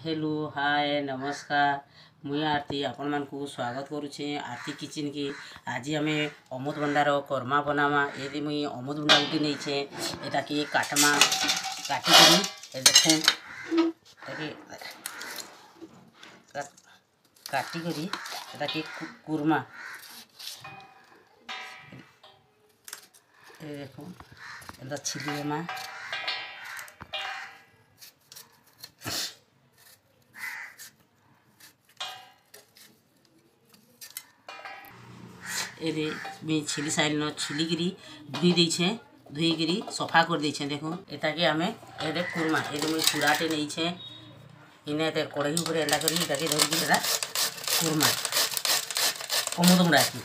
Hello hi नमस्कार मुई आरती आपण मानकु स्वागत करुचे आरती किचन की। आज आम अमृतभंडार कर्मा बनामा। ये मुई अमृतभंडा गुटी नहीं छे एटा के काटमा काटी करी देखूँ काटी करी एटा के कुरमा देखूँ एटा छिलीमा ये छिली साइल छिलिकी धुई देछे धुईकरी सफा कर देछे। देखो एटा के आमे एरे कुरमा ये मुई चूड़ाटे नहीं छे इने ते कढ़ई ऊपर एला करी एटा के धरकी एटा कुरमा अमृतभंडा की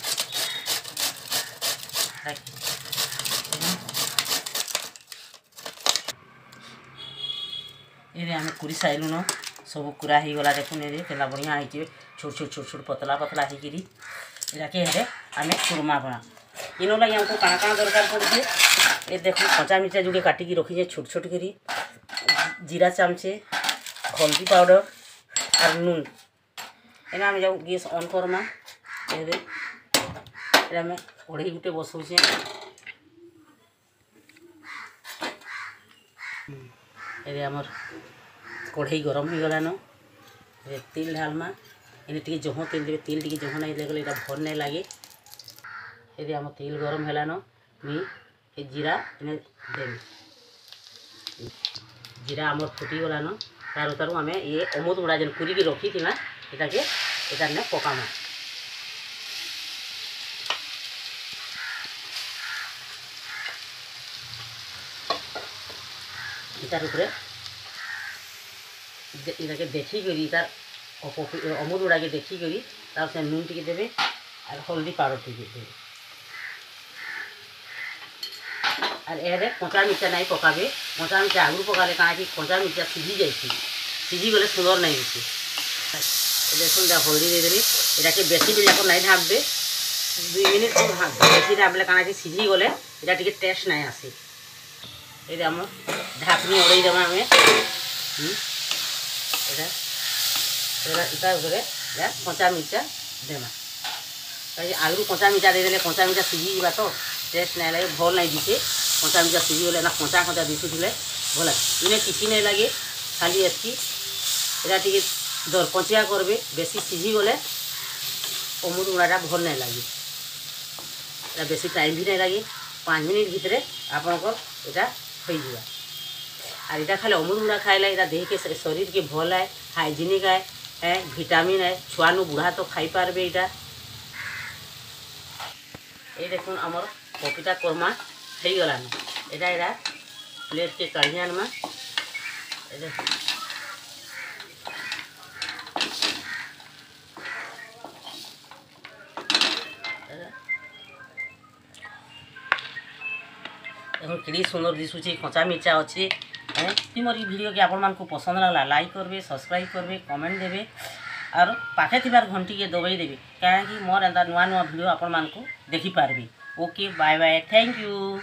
ये आमे कुरी साइलु न सब कुरा ही गला। देखो ने केला बढ़िया है छोट छोट छोट छोट पतला पतला होकरी इराके हेरे आमे कुरमा बना इन लगे हमको काଣା काଣା दरकार पड़े। ये देखो कच्चा मिर्चा जुड़े काटिकी रखीजे छोट छोट करी जीरा चामचे हल्दी पाउडर और नून एना आम जाऊ गैस ऑन करमा। आम कढ़ई गुटे बसौचे ये आमर कढ़ई गरम हो गलान तेल ढालमा इन्हें टी जह तेल देवे तेल टी जह नहीं देगले भल नहीं लगे। यदि आम तेल गरम है मुई जीरा इन्हें देवी जीरा आम फुटी गलान तार तारू आम ये अमृतभंडा जेन कुरिकी रखी थी यहाँ के इतार ने पकामा। इतार ऊपर इताके देखिकी इतार अमृतभंडा के देखिकी तार से नून टी देवे और हल्दी पाउडर टी देवे और ये कचा मिर्चा नहीं पकाबे। कचा मिर्चा आगु पकाले कहाँ कि कचा मिर्चा सीझी जाए सीझी गले सुंदर नहीं होती। देखो हल्दी देदेली इटा के बेसी भी जाक नहीं ढापबे 2 मिनिट बेसी ढापले कहाँ कि सीझी गले इटा टी टेस्ट नहीं आसे। ये आम ढापनी ओड़े देवा आम इटा कचा मिर्चा देमा कहीं आगु कचा मिर्चा देदेले कचा मिर्चा सीझी जा तो टेस्ट नहीं लगे भल नहीं दिखे। कचा मिर्चा सीझी गले ना कचा कचा दिशुले भल इन्हें किसी नहीं लगे खाली एतकी इटा टी दरपचिया करबे बेसी सीझी गले अमृतभंडाटा भल नहीं लगे बेसी टाइम भी नहीं लगे 5 मिनिट भितर आपनकर इटा हो जावा। और इटा खाली अमृतभंडा खाइले इटा देह के शरीर के भल है हाइजीनिक है विटामिन है छुआ नु बुढ़ा तो खाई पारबे। इटा ये देखुन आमर पपीता कोरमा हो गलान एटा एटा प्लेट के काढ़ी आनमा। देखो कि सुंदर दिशुचे कचा मिर्चा अच्छे तुम मोर वीडियो के आपण मानकु पसंद लगला लाइक करबे सब्सक्राइब करबे कमेंट देबे और पाखे थिबार घंटी के दबाई देबे कहीं मोर एंता नुआ नुआ वीडियो आपण मानकु देखि पारबे। Okay bye bye thank you.